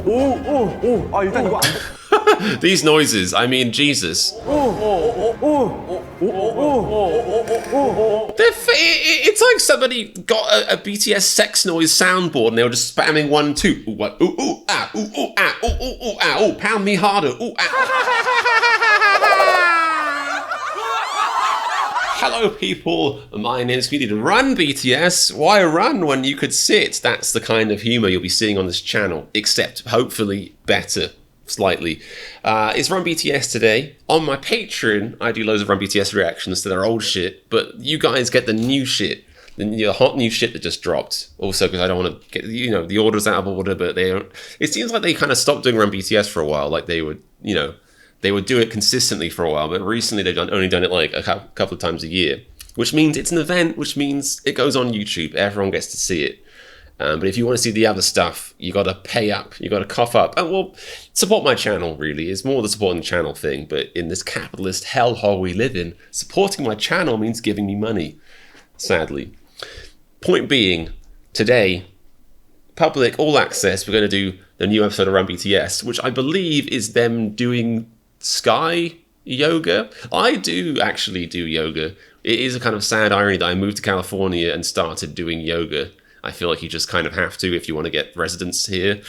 오. 아 일단 이거 안 돼. These noises, I mean, Jesus. It's like somebody got a BTS sex noise soundboard and they were just spamming 1, 2. Ooh, what? Ooh, ooh, ah, ooh, ooh, ah, ooh, ooh, ooh, ah, ooh, pound me harder. Ooh, ah. Hello, people. My name is comedian Run BTS. Why run when you could sit? That's the kind of humor you'll be seeing on this channel, except hopefully better. Slightly. It's Run BTS today. On my Patreon, I do loads of Run BTS reactions to their old shit, but you guys get the new shit, the hot new shit that just dropped. Also, because I don't want to get, the order's out of order, but it seems like they kind of stopped doing Run BTS for a while. Like they would, they would do it consistently for a while, but recently they've only done it like a couple of times a year, which means it's an event, which means it goes on YouTube. Everyone gets to see it. But if you want to see the other stuff, you got to pay up. You got to cough up. And well, support my channel, really. It's more the supporting the channel thing. But in this capitalist hellhole we live in, supporting my channel means giving me money, sadly. Point being, today, public, all access, we're going to do the new episode of Run BTS, which I believe is them doing Sky yoga. I do actually do yoga. It is a kind of sad irony that I moved to California and started doing yoga. I feel like you just kind of have to if you want to get residence here.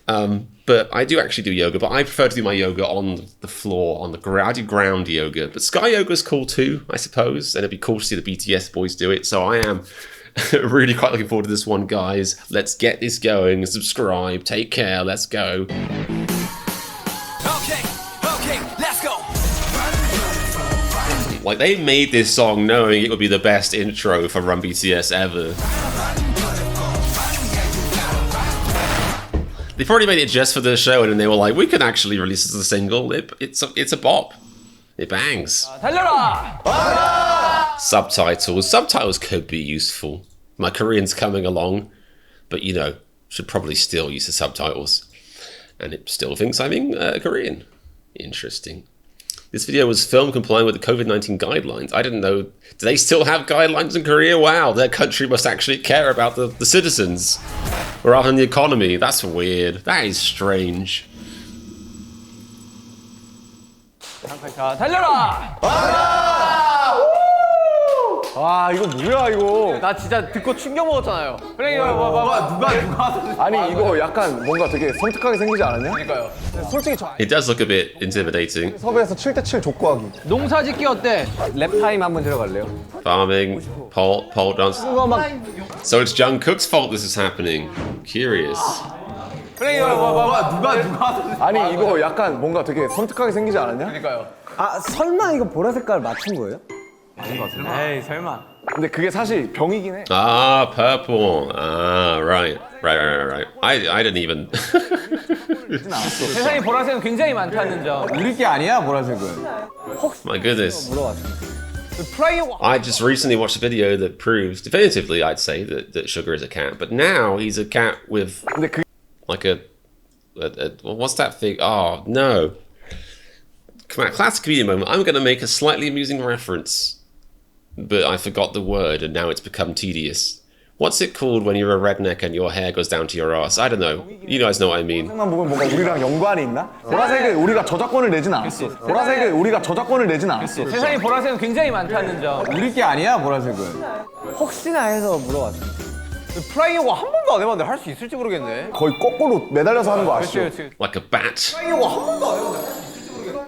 But I do actually do yoga, but I prefer to do my yoga on the floor, on the ground. I do ground yoga, but Sky yoga is cool too, I suppose. And it'd be cool to see the BTS boys do it. So I am really quite looking forward to this one, guys. Let's get this going. Subscribe. Take care. Let's go. Okay, let's go. Like, they made this song knowing it would be the best intro for Run BTS ever. They probably made it just for the show, and then they were like, we can actually release this as a single. It's a bop. It bangs. Subtitles. Subtitles could be useful. My Korean's coming along, but should probably still use the subtitles. And it still thinks I'm in Korean. Interesting. This video was filmed complying with the COVID-19 guidelines. I didn't know. Do they still have guidelines in Korea? Wow, their country must actually care about the citizens rather than the economy. That's weird. That is strange. 자, 달려라! 아 이거 뭐야 이거? 나 진짜 듣고 충격 먹었잖아요. 그래 이거 누가 아니 이거 약간 뭔가 되게 섬뜩하게 생기지 않았냐? 그러니까요. 솔직히 저 It does look a bit intimidating. 섭외에서 7대7 족구하기. 농사짓기 어때? 랩 타임 한번 들어갈래요? Farming, pole dance. So it's Jungkook's fault this is happening. Curious. 그래 이거 누가 아니 이거 약간 뭔가 되게 섬뜩하게 생기지 않았냐? 그러니까요. 아 설마 이거 보라 색깔 맞춘 거예요? 에이 설마. 근데 그게 사실 병이긴 해. Ah, purple. Ah, right. I didn't even. 세상에 보라색은 굉장히 많다는 점. 우리 게 아니야 보라색은. My goodness. 프라이어. I just recently watched a video that proves definitively, I'd say, that Sugar is a cat. But now he's a cat with 근데 그 like a what's that thing? Oh no. Come on, classic comedian moment. I'm going to make a slightly amusing reference, but I forgot the word and now it's become tedious. What's it called when you're a redneck and your hair goes down to your ass? I don't know. You guys know what I mean. 만 보면 뭔가 우리랑 연관이 있나? 보라색을 우리가 저작권을 내진 않았어. 보라색을 우리가 저작권을 내진 않았어. 세상에 보라색은 굉장히 많다는 점. 우리 게 아니야 보라색은. 혹시나 해서 물어봤습니다. 프라이어가 한 번도 안 해봤는데 할 수 있을지 모르겠네. 거의 거꾸로 매달려서 하는 거 아시죠? Like a bat. 프라이어가 한 번도 안 해봤는데.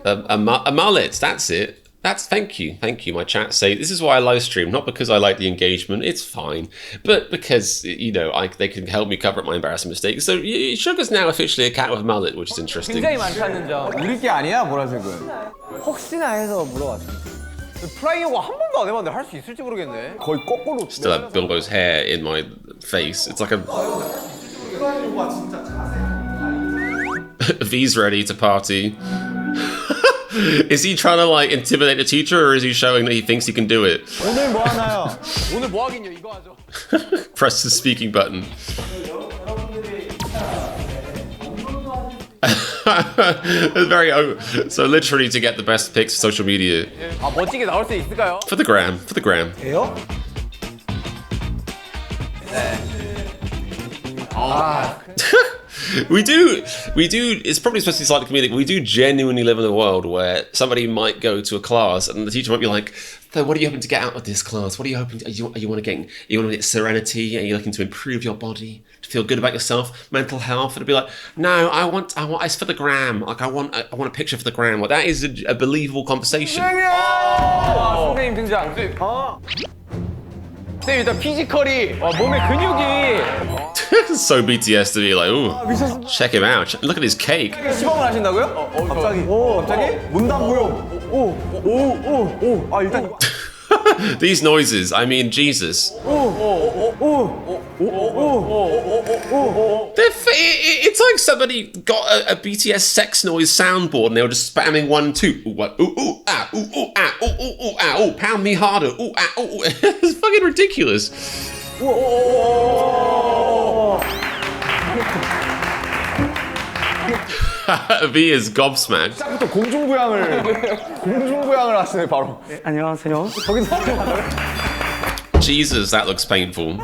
A mullet, that's it. Thank you. My chat say this is why I live stream, not because I like the engagement, it's fine, but because they can help me cover up my embarrassing mistakes. So Sugar's now officially a cat with a mullet, which is interesting. 굉장히 많다는 점. 우리 게 아니야 보라색은. 혹시나 해서 물어봤습니다. 프라이어가 한 번도 안 해봤는데 할 수 있을지 모르겠네. 거의 거꾸로. Still have Bilbo's hair in my face. It's like a V's ready to party. Is he trying to like intimidate the teacher, or is he showing that he thinks he can do it? 오늘 뭐 하나요? 오늘 뭐 하긴요? 이거 하죠. Press the speaking button. Very so literally to get the best pics for social media. 아 멋지게 나올 수 있을까요? For the gram. 예요? we do. It's probably supposed to be slightly comedic. We do genuinely live in a world where somebody might go to a class and the teacher might be like, "So, what are you hoping to get out of this class? What are you hoping? You want to get serenity? Are you looking to improve your body, to feel good about yourself, mental health?" And it'd be like, "No, I want. It's for the gram. Like, I want a picture for the gram." Like, that is a believable conversation. 선생님 등장. 선생님 일단 피지컬이 몸의 근육이 So BTS to be like, ooh, check him out. Look at his cake. 시범을 하신다고요? 갑자기. 갑자기? 문담무용. 아, 일단 이거. These noises, I mean, Jesus. It's like somebody got a BTS sex noise soundboard and they were just spamming 1, 2. Ooh, what? Ooh, ooh, ah, ooh, ooh, ah, ooh, ooh, ooh, ah, ooh, pound me harder. Ooh, ah, ooh, ooh. It's fucking ridiculous. V is gobsmacked. 시작부터 공중부양을 하시네, 바로. 안녕하세요. Jesus, that looks painful.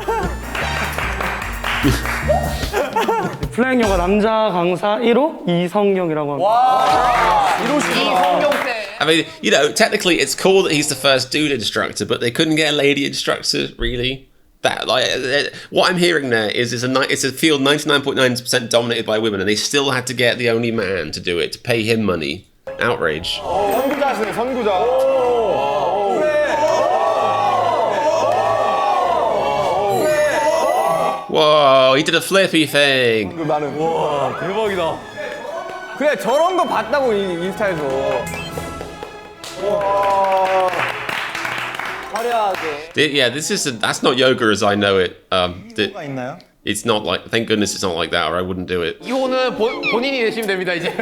플라잉 요가 남자 강사 1호 이성경이라고 합니다. I mean, you know, technically it's cool that he's the first dude instructor, but they couldn't get a lady instructor, really. That, like, what I'm hearing there is it's a field 99.9% dominated by women, and they still had to get the only man to do it, to pay him money. Outrage. 선구자시네, 선구자. Whoa, he did a flippy thing. 나는. 와 대박이다. 그래 저런 거 봤다고 인스타에서. Yeah, that's not yoga as I know it. 있나요? It's not like, thank goodness it's not like that, or I wouldn't do it. 이호는 본인이 내시면 됩니다 이제.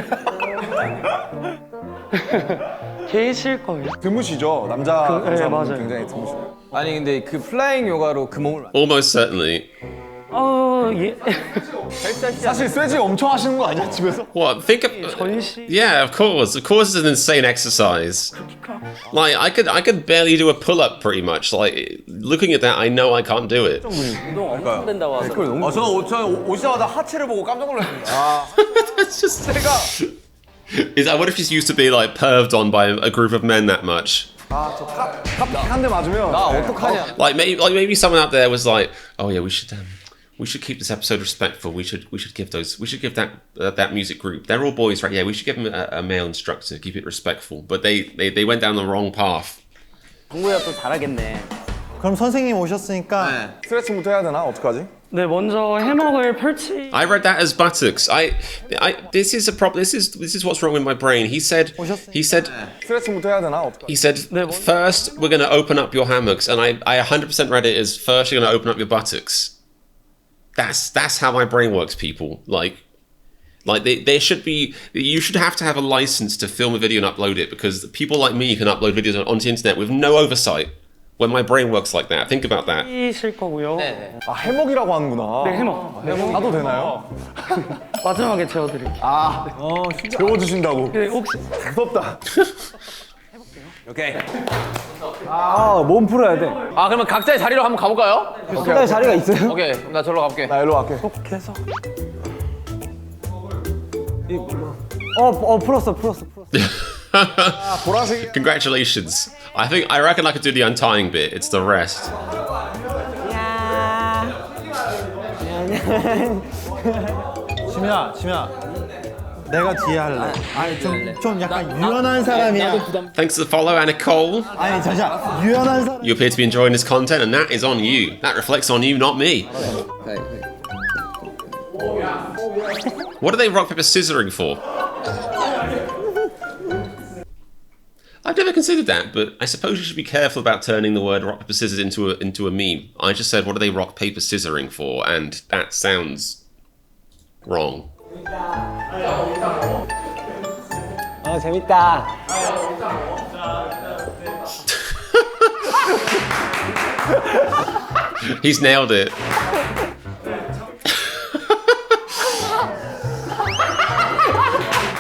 계실 거예요. 드무시죠. 남자 강사분 맞아요. 굉장히 드무시죠. 아니 근데 그 플라잉 요가로 그 몸을 Almost certainly. 예. 사실 쇠지 엄청 하시는 거 아니야, 집에서? What? Think of 전시. yeah, of course. Of course, it's an insane exercise. Like I could barely do a pull-up, pretty much. Like looking at that, I know I can't do it. 저는 오시자마자 하체를 보고 깜짝 놀랐습니다. That's just Is that what if she's used to be like perved on by a group of men that much? 한 대 맞으면. 나 어떡하냐. Like maybe someone out there was like, oh yeah, we should keep this episode respectful. We should give that music group. They're all boys, right? Yeah, we should give them a male instructor. Keep it respectful. But they went down the wrong path. 공부야 또 잘하겠네. 그럼 선생님 오셨으니까 스트레칭부터 해야 되나? 어떡하지? 네, 먼저 해먹을 펼치. I read that as buttocks. This is a problem. This is what's wrong with my brain. He said 스트레칭부터 해야 되나? 어떡하지? he said first we're going to open up your hammocks, and I 100% read it as first you're going to open up your buttocks. That's how my brain works, people. Like there should be, you should have to have a license to film a video and upload it, because people like me can upload videos onto the internet with no oversight. When my brain works like that, think about that. 실 거고요. 아, 해먹이라고 하는구나. 네, 해먹. 나도 되나요? 마지막에 재워드릴게요. 배워주신다고. 네, 혹시 무섭다. 오케이. 몸 풀어야 돼. 아 그러면 각자의 자리로 한번 가볼까요? 각자의 자리가 있어요? 오케이 그럼 나 저로 가볼게. 나 일로 갈게. 계속. 풀었어. 보라색. Congratulations. I reckon I could do the untying bit. It's the rest. 지민아 내가 뒤에 할래. 아니 좀 약간 유연한 사람이야. Thanks for the follow, Anna Cole. 아니 잠시만 유연한 사람. You appear to be enjoying this content, and that is on you. That reflects on you, not me. What are they rock paper scissoring for? I've never considered that, but I suppose you should be careful about turning the word rock paper scissors into a meme. I just said, what are they rock paper scissoring for? And that sounds wrong. 재밌다. He's nailed it.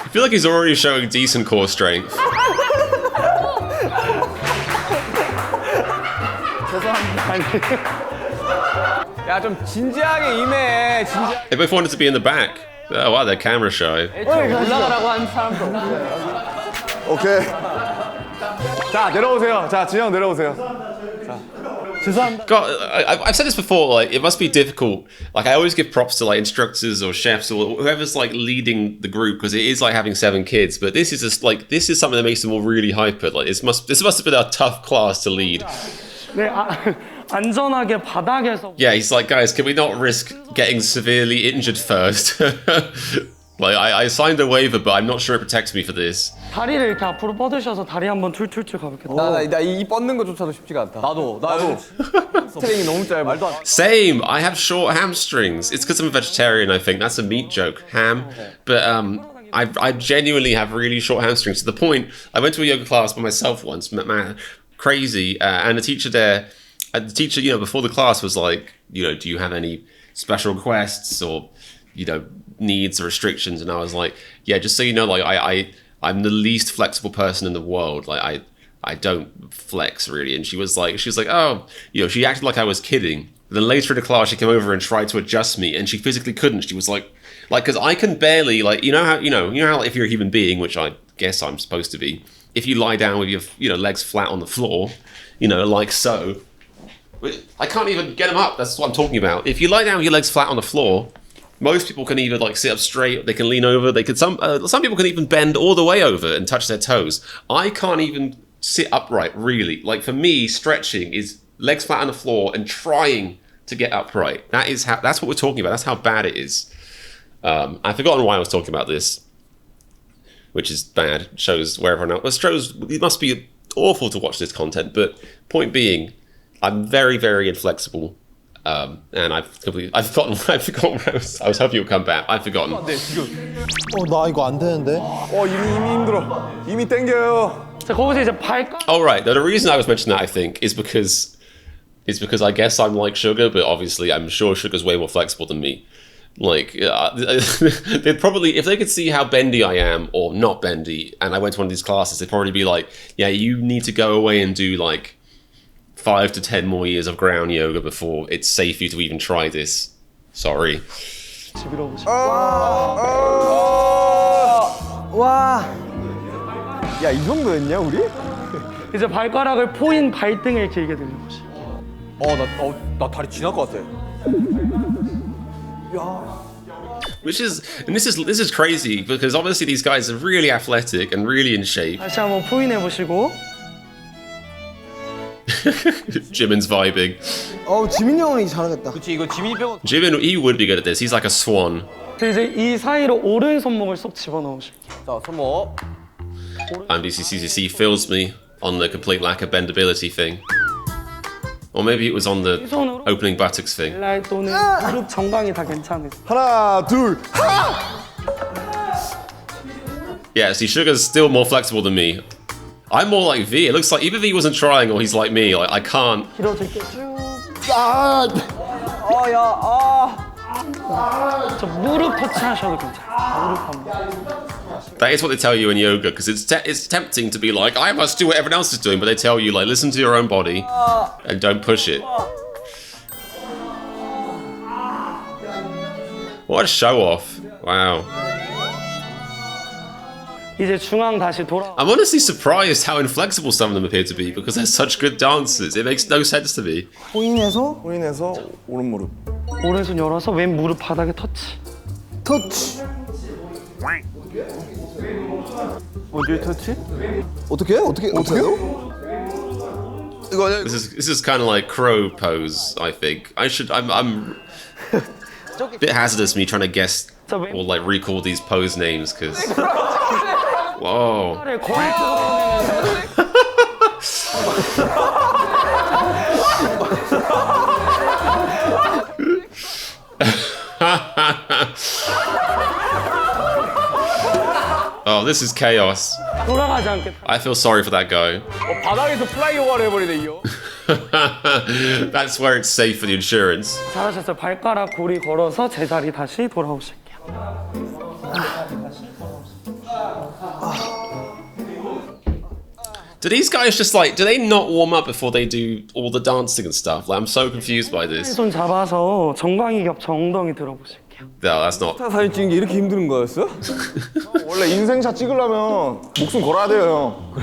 I feel like he's already showing decent core strength. 야 좀 진지하게 임해. 진지하게. They both wanted to be in the back. Oh wow, they're camera shy. 올라가라고 한 사람도 없어요. 오케이. 자, 내려오세요. 자, 진영 내려오세요. God, I've said this before. Like, it must be difficult. Like, I always give props to like instructors or chefs or whoever's like leading the group because it is like having 7 kids. But this is just like this is something that makes them all really hyper. Like, this must have been a tough class to lead. 네, 안전하게 바닥에서. Yeah, he's like, guys, can we not risk getting severely injured first? Like, I signed a waiver, but I'm not sure it protects me for this. 다리를 이렇게 앞으로 뻗으셔서 다리 한번 툴툴툴 가볼게요. 나이 뻗는 거조차도 쉽지가 않다. 나도. 스트링이 너무 짧아. 말도 안 돼. Same. I have short hamstrings. It's because I'm a vegetarian, I think. That's a meat joke. Ham. But I genuinely have really short hamstrings to the point I went to a yoga class by myself once, man, crazy. And the teacher there, you know, before the class was like, you know, do you have any special requests or, you know, needs or restrictions? And I was like, yeah, just so you know, like I'm the least flexible person in the world. Like I don't flex really. And she was like, oh, you know, she acted like I was kidding. Then later in the class, she came over and tried to adjust me, and she physically couldn't. She was like, because I can barely, like, you know how like, if you're a human being, which I guess I'm supposed to be, if you lie down with your, you know, legs flat on the floor, you know, like so, I can't even get them up. That's what I'm talking about. If you lie down with your legs flat on the floor, most people can either like sit up straight, they can lean over, they can some people can even bend all the way over and touch their toes. I can't even sit upright, really. Like, for me, stretching is legs flat on the floor and trying to get upright. That's what we're talking about. That's how bad it is. I've forgotten why I was talking about this, which is bad. It shows where everyone else. It must be awful to watch this content. But point being, I'm very, very inflexible. And I've forgotten where I was hoping you'll come back. I've forgotten. 나 이거 안 되는데. 이미 힘들어. 이미 땡겨요. 자, 거기서 이제 발가락. Oh right. Now, the reason I was mentioning that, I think, is because I guess I'm like Sugar, but obviously I'm sure Sugar's way more flexible than me. Like, they'd probably, if they could see how bendy I am or not bendy, and I went to one of these classes, they'd probably be like, yeah, you need to go away and do like 5 to 10 more years of ground yoga before it's safe for you to even try this. Sorry. 와. 야, 이 정도였냐 우리? 이제 발가락을 포인 발등에 길게 드는 거지. 나 다리 지날 것 같아. This is crazy because obviously these guys are really athletic and really in shape. 다시 한번 포인해 보시고. Jimin's vibing. 지민이 형이 잘하겠다. 그렇지, 이거 지민이 빼고. Jimin, he would be good at this. He's like a swan. 이제 이 사이로 오른 손목을 쏙 집어넣으실게요. 자, 손목. MDCCC fills me on the complete lack of bendability thing. Or maybe it was on the opening buttocks thing. 라이 또는 무릎 정강이 다 괜찮으세요. 하나, 둘, Yeah, see, Sugar's still more flexible than me. I'm more like V. It looks like either V wasn't trying or he's like me. Like, I can't. 길어질게 쭉. 저 무릎 터치하셔도 괜찮아요. 무릎 한번. That is what they tell you in yoga, because it's tempting to be like, I must do what everyone else is doing, but they tell you, like, listen to your own body and don't push it. What a show off. Wow. 이제 중앙 다시 돌아. I'm honestly surprised how inflexible some of them appear to be, because they're such good dancers. It makes no sense to me. 포인해서 오른 무릎. 오른손 열어서 왼 무릎 바닥에 터치. 터치. 어디에 터치? 어떻게 해요? 이거 This is kind of like crow pose, I think. I'm a bit hazardous me trying to guess or like recall these pose names, because whoa. 팔을 거의 뜯어내면서. Oh, this is chaos. 돌아가지 않게. I feel sorry for that guy. 바닥에서 플라이 오버를 해버리네 이거. That's where it's safe for the insurance. 잘하셨어요. 발가락 고리 걸어서 제자리 다시 돌아오실게요. Do these guys just like, do they not warm up before they do all the dancing and stuff? Like, I'm so confused by this. 손 잡아서 정강이 겹쳐 엉덩이 들어보실게요. 드릴게요. No, that's not. 사진 찍는 게 이렇게 힘든 거였어? 원래 인생샷 찍으려면 목숨 걸어야 돼요,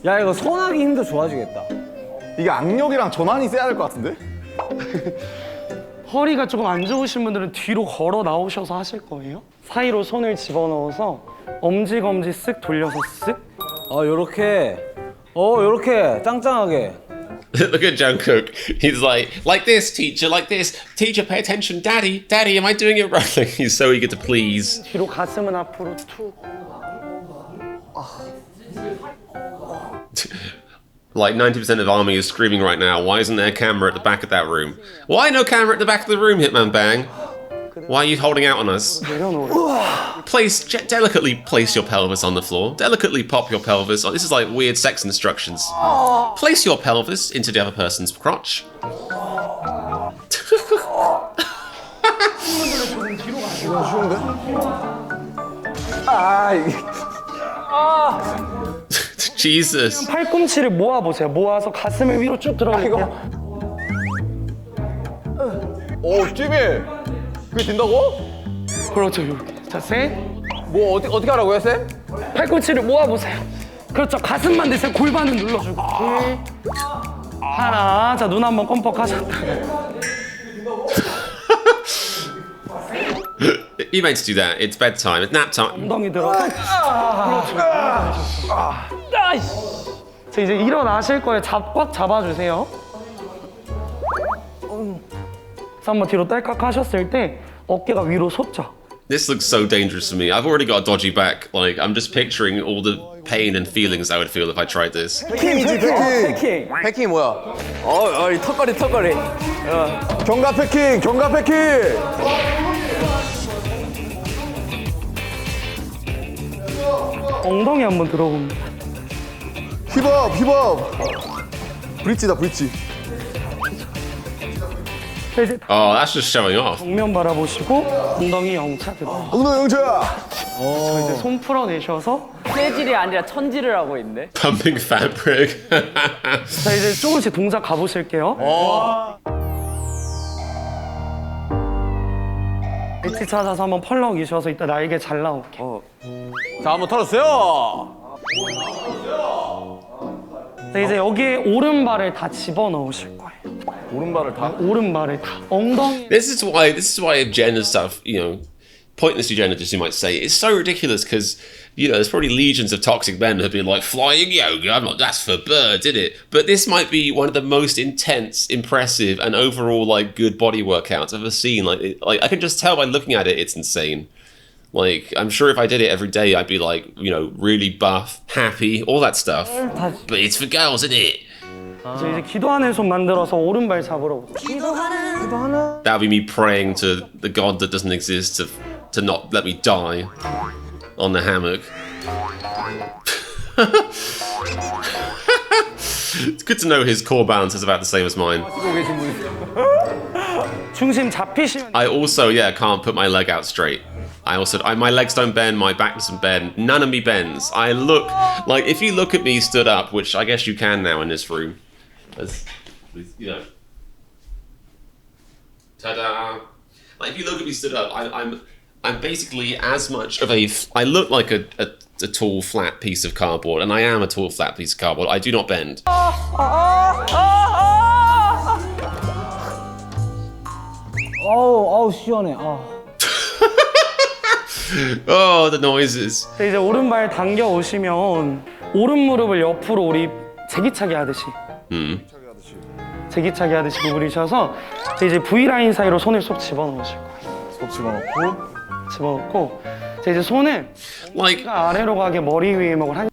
야 이거 손하기 힘도 좋아지겠다. 형. 이게 악력이랑 전환이 세야 될 것 같은데? 허리가 조금 안 좋으신 분들은 뒤로 걸어 나오셔서 하실 거예요. 사이로 손을 집어넣어서 엄지검지 쓱 돌려서 쓱. 요렇게 요렇게 짱짱하게. Look at Jungkook. He's like this, teacher, like this. Teacher, pay attention. Daddy, daddy, am I doing it right? Like, he's so eager to please. 뒤로 가슴은 앞으로 툭. Like 90% of ARMY is screaming right now. Why isn't there a camera at the back of that room? Why no camera at the back of the room, Hitman Bang? Why are you holding out on us? 내려놓으래. Delicately place your pelvis on the floor. Delicately pop your pelvis. This is like weird sex instructions. Place your pelvis into the other person's crotch. Jesus. 팔꿈치를 모아보세요. 모아서 가슴을 위로 쭉 들어올게요. 오, 찌비! 그게 된다고? 그렇죠, 이렇게. 자, 셋. 뭐 어떻게 하라고요, 쌤? 팔꿈치를 모아보세요. 그렇죠, 가슴만 대세요. 골반은 눌러주고. 둘. 하나. 자, 눈 한번 껌뻑하셨다. You meant to do that. It's bedtime. It's nap time. 엉덩이 들어서. 그렇죠. 아이씨. 자, 이제 일어나실 거예요. 꽉 잡아주세요. 그래서 한번 뒤로 딸깍 하셨을 때 어깨가 위로 솟죠. This looks so dangerous to me. I've already got a dodgy back. Like, I'm just picturing all the pain and feelings I would feel if I tried this. 패킹이지, 패킹. 패킹이 뭐야? 이 턱걸이. 경가 패킹, 경가 패킹! 엉덩이 한번 들어봅니다. 힙업! 브릿지다, 브릿지. 자, 이제 Oh, that's just showing off. 정면 바라보시고 엉덩이 영차 들어. 엉덩이 영차! 이제 손 풀어내셔서 쇠질이 아니라 천질을 하고 있네. Pumping fabric. 자, 이제 조금씩 동작 가보실게요. 엣지 찾아서 한번 펄럭이셔서 이따 날개 잘 나올게. 자 한번 털었어요. 자, 이제 여기에 오른발을 다 집어넣으실 거예요. 오른발을 다? 오른발을 다. 엉덩이. This is why gender stuff, pointlessly gender, as you might say, it's so ridiculous because, there's probably legions of toxic men who'd be like, flying yoga, that's for birds, isn't it? But this might be one of the most intense, impressive, and overall, good body workouts I've ever seen. Like I can just tell by looking at it, it's insane. Like, I'm sure if I did it every day, I'd be really buff, happy, all that stuff. But it's for girls, isn't it? 이제 기도하는 손 만들어서 오른발 잡으러. That would be me praying to the God that doesn't exist to not let me die on the hammock. It's good to know his core balance is about the same as mine. 중심 잡히시면. I also, can't put my leg out straight. My legs don't bend, my back doesn't bend, none of me bends. I look, if you look at me stood up, which I guess you can now in this room, ta-da! If you look at me stood up, I'm basically as much of I look like a tall, flat piece of cardboard, and I am a tall, flat piece of cardboard. I do not bend. 어우 시원해. Oh, the noises. 자, 이제 오른발 당겨 오시면 오른 무릎을 옆으로 우리 제기차기 하듯이. 제기차기 하듯이 구부리셔서 자, 이제 V라인 사이로 손을 쏙 집어넣으실 거예요. 쏙 집어넣고. 자, 이제 손은 Like, 아래로 가게 머리 위에 먹을 한.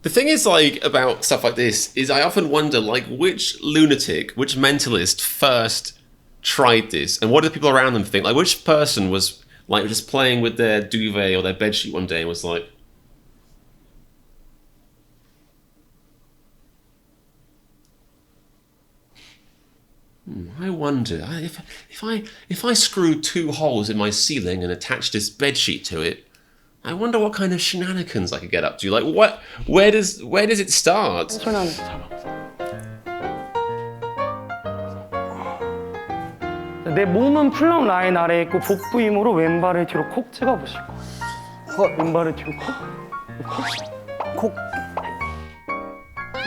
the thing is, about stuff like this, is I often wonder, which lunatic, which mentalist first tried this, and what do the people around them think? Which person was, just playing with their duvet or their bedsheet one day and was like, I wonder if I screw 2 holes in my ceiling and attach this bedsheet to it, I wonder what kind of shenanigans I could get up to. Where does it start? 손 하나 잡아보세요. 내 몸은 풀라운 라인 아래에 있고 복부 힘으로 왼발을 뒤로 콕 찍어보실 거예요. 왼발을 뒤로 콕.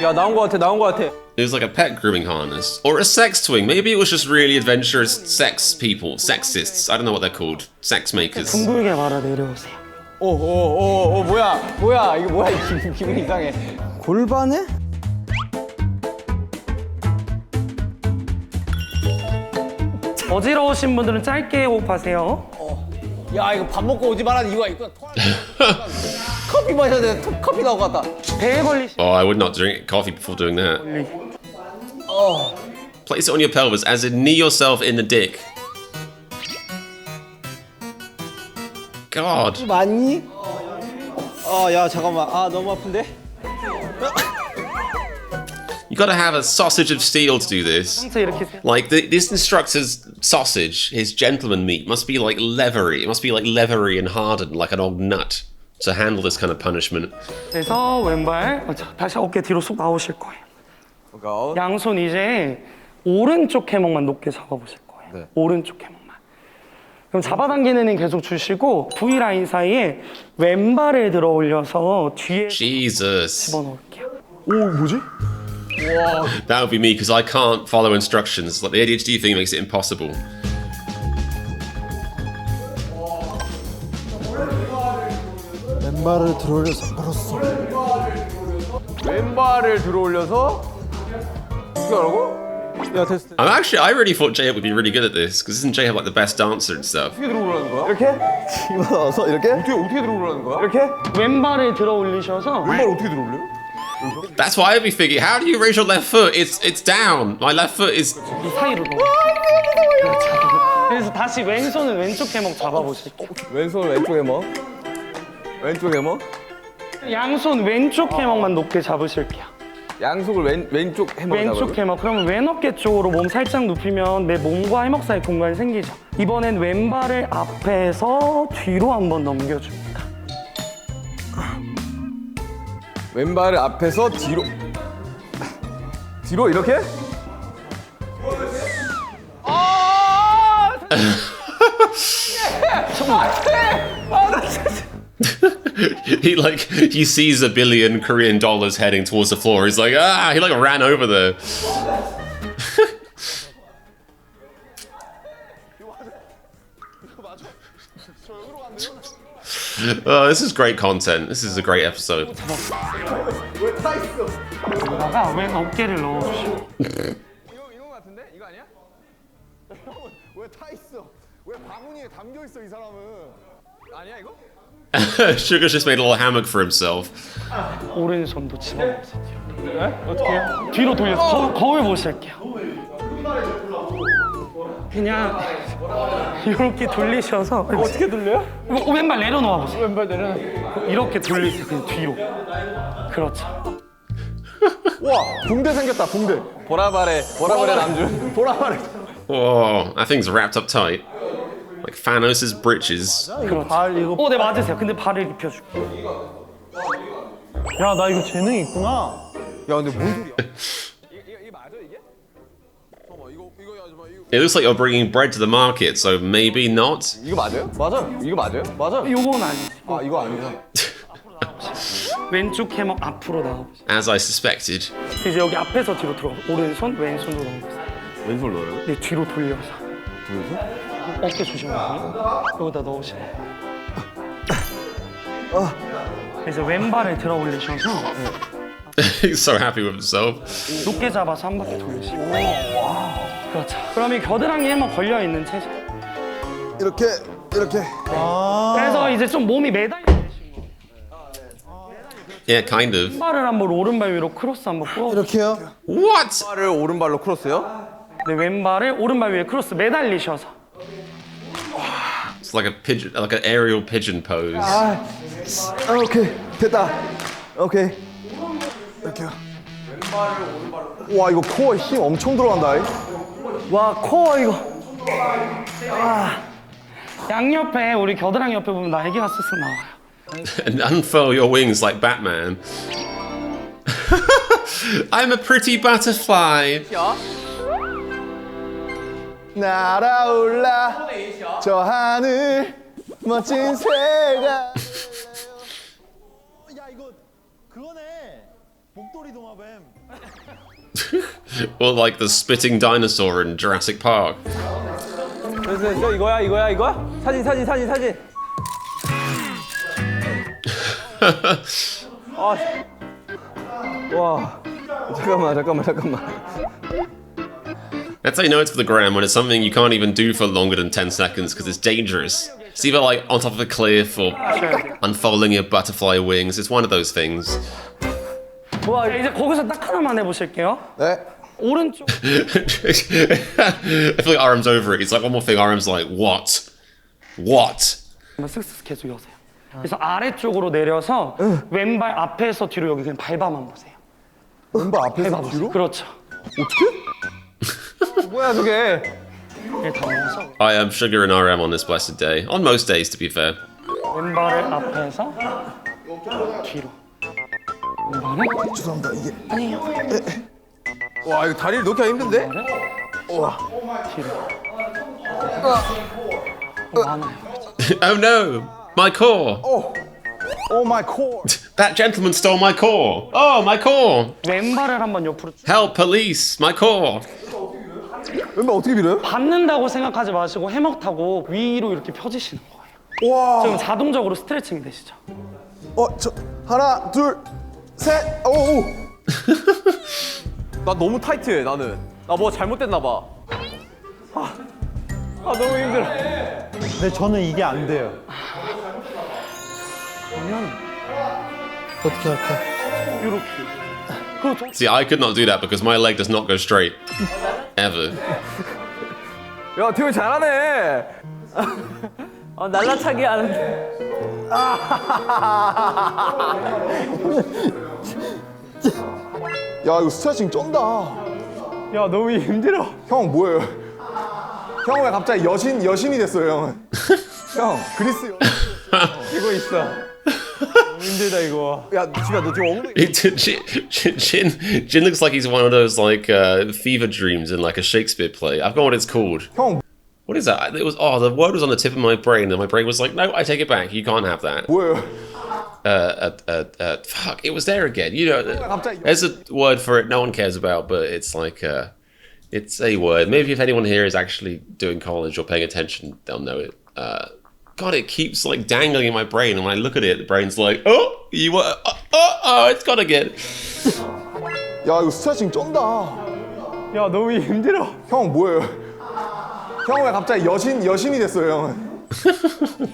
야 나온 거 같아 나온 거 같아. It was like a pet grooming harness. Or a sex twing. Maybe it was just really adventurous sex people. Sexists. I don't know what they're called. Sex makers. 둥글게 말아 내려오세요. 오 뭐야 이거 뭐야 기분 이상해. 골반에? 어지러우신 분들은 짧게 호흡하세요. 야 이거 밥 먹고 오지 말라는 이유가 있구나. 커피 마셔야 돼. 커피 나올 것 같다. 배에 걸리시. Oh, I would not drink coffee before doing that. Place it on your pelvis, as in knee yourself in the dick. God. 맞니? 야 잠깐만. 너무 아픈데? You gotta have a sausage of steel to do this. 상체 이렇게 세요. Like, this instructor's sausage, his gentleman meat, must be like leathery. It must be like leathery and hardened, like an old nut, to handle this kind of punishment. 그래서 왼발 다시 어깨 뒤로 쏙 나오실 거예요. 양손 이제 오른쪽 해먹만 높게 잡아보실 거예요. 오른쪽 해먹만. 그럼 잡아당기는 힘 계속 주시고 V 라인 사이에 왼발을 들어 올려서 뒤에 Jesus. 집어넣을게요. That would be me, because I can't follow instructions. Like, the ADHD thing makes it impossible. 왼발을 들어올려서 걸었어. 왼발을 들어 올려서 어떻게 하라고? 야 됐어. I really thought J-Hop would be really good at this, because isn't J-Hop like the best dancer and stuff? 어떻게 들어 오라는 거야? 이렇게? 집어넣어서 이렇게? 어떻게 들어 오라는 거야? 이렇게? 왼발을 들어 올리셔서 왼발 어떻게 들어 올려? That's why I'd be thinking, how do you raise your left foot? It's down. My left foot is... 이 사이로 넣어. 그래서 다시 왼손은 왼쪽 해먹 잡아보실게요. 왼손 왼쪽 해머. 왼쪽 해머. 양손 왼쪽 해먹만 높게 잡으실게요. 양손을 왼쪽 해머. 왼쪽 해먹. 그러면 왼 어깨 쪽으로 몸 살짝 눕히면 내 몸과 해먹 사이 공간이 생기죠. 이번엔 왼발을 앞에서 뒤로 한번 넘겨줍니다. 왼발을 앞에서 뒤로 이렇게? he sees $1 billion Korean dollars heading towards the floor. He's like, he like ran over there. Oh, this is great content. This is a great episode. 여기다가 왼 어깨를 넣어주시고. 이거 같은데? 이거 아니야? 왜 타 있어? 왜 바구니에 담겨 있어 이 사람은? 아니야 이거? Sugar's just made a little hammock for himself. 오른손도 집어넣으세요. 네? 어떻게 해요? 뒤로 돌려서 거울 보실게요. 그냥 이렇게 돌리셔서 어떻게 돌려요? 이거 왼발 내려놓아 보세요. 왼발 내려놔. 이렇게 돌리세요. 그냥 뒤로. 그렇죠. 와 붕대 생겼다 붕대. 보라발에 남준. 보라발에. Whoa, that thing's wrapped up tight. Like Thanos' britches. 그렇죠. 네 맞으세요. 근데 발을 입혀줄게요. 야, 나 이거 재능이 있구나. 야 근데 뭔 소리야? 이게 맞아 이게? 잠깐만 이거 It looks like you're bringing bread to the market, so maybe not. 이거 맞아요? 맞아요. 이거 맞아요? 맞아. 요건 아니지. 아 이거 아니구나. 왼쪽 해먹 앞으로 나와보세요. As I suspected. 이제 여기 앞에서 뒤로 들어. 오른손 왼손으로 넣어보세요. 왼손 넣어요? 네 뒤로 돌려서. 어깨 조심하세요. 여기다 넣으시고. 그래서 왼발을 들어 올리셔서 He's so happy with himself. 높게 잡아서 한 바퀴 돌리시고. 그렇죠. 그럼 이 겨드랑이 해먹 걸려 있는 체중. 이렇게. 그래서 이제 좀 몸이 매달려. Yeah, kind of. 왼발을 한번 오른발 위로 크로스 한번 끌어. 이렇게요? What? 발을 오른발로 크로스요? 네 왼발을 오른발 위에 크로스 매달리셔서. It's like a pigeon, like an aerial pigeon pose. 오케이. 됐다. 오케이. 이렇게요. 와 이거 코어에 힘 엄청 들어간다. 와 코어 이거. 양옆에 우리 겨드랑이 옆에 보면 날개가 쓱쓱 나와요. And unfurl your wings like Batman. I'm a pretty butterfly. 날아올라 저 하늘 멋진 새가. 야 이거 그거네. 목도리 도마뱀. Or like the spitting dinosaur in Jurassic Park. 됐어 이거야 사진 와 잠깐만. That's how you know it's for the gram, when it's something you can't even do for longer than 10 seconds because it's dangerous. It's either like on top of a cliff or unfolding your butterfly wings. It's one of those things. 와, 이제 거기서 딱 하나만 해보실게요. 네. 오른쪽. I feel like Aram's over it. It's like one more thing. Aram's like, what? 쓱쓱 계속 여세요. 그래서 아래쪽으로 내려서 왼발 앞에서 뒤로 여기 그냥 밟아만 보세요. 왼발 앞에서 뒤로? 그렇죠. 뭐야 저게? 이렇게 다 모아서 I am Sugar and Aram on this blessed day. On most days, to be fair. 왼발을 앞에서 뒤로. 왼발을 죄송합니다 이게. 아니에요. 와 이거 다리를 놓기가 힘든데? 뒤로. 많아요. Oh no! My core! Oh my core. That gentleman stole my core! Oh, my core! 왼발을 한번 옆으로 쭉 Help, police! My core! 왼발 어떻게 밀어요? 밟는다고 생각하지 마시고 해먹 타고 위로 이렇게 펴지시는 거예요. 와. 지금 자동적으로 스트레칭이 되시죠? 저 하나 둘 셋. 오. 나 너무 타이트해 나는 나 뭐 잘못됐나 봐 너무 힘들어 근데 저는 이게 안 돼요. 그러면 어떻게 할까? 이렇게. 그렇죠. See, I could not do that because my leg does not go straight. Ever. 야 태훈 잘하네 날라차기 하는데 야 이거 스트레칭 쩐다. 야 너무 힘들어 형 뭐예요? 형 왜 갑자기 여신이 됐어요 형은? 형 그리스 여신. 이거 있어 너무 힘들다 이거 야 지금 너 지금 엉덩이. Jin looks like he's one of those like fever dreams in like a Shakespeare play. I've got what it's called. 형 What is that? It was the word was on the tip of my brain, and my brain was like, no, I take it back. You can't have that. 뭐예요? Fuck, it was there again. You know, 갑자기. there's a word for it no one cares about, but it's like it's a word. Maybe if anyone here is actually doing college or paying attention, they'll know it. God, it keeps like dangling in my brain, and when I look at it, the brain's like, oh, it's gone again. 야 이거 스트레칭 쩐다. 야 너무 힘들어 형 뭐예요? 형 왜 갑자기 여신이 됐어요 형은?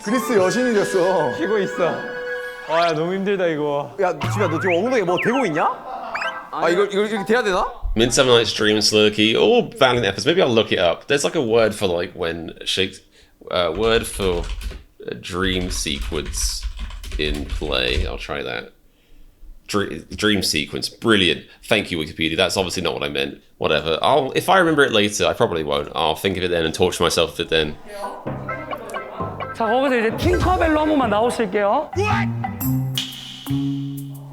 그리스 여신이 됐어. 쉬고 있어 야 너무 힘들다 이거 야 지금 너 지금 엉덩이 뭐 대고 있냐? 이거 이렇게 돼야 되나? Midsummer Night's Dream, Slurkey, all valiant efforts. Maybe I'll look it up. There's like a word for like when word for a dream sequence in play. I'll try that. Dream sequence, brilliant. Thank you, Wikipedia. That's obviously not what I meant. Whatever. If I remember it later, I probably won't. I'll think of it then and torture myself with it then. 자, 거기서 이제 팅커벨로 한 번만 나오실게요.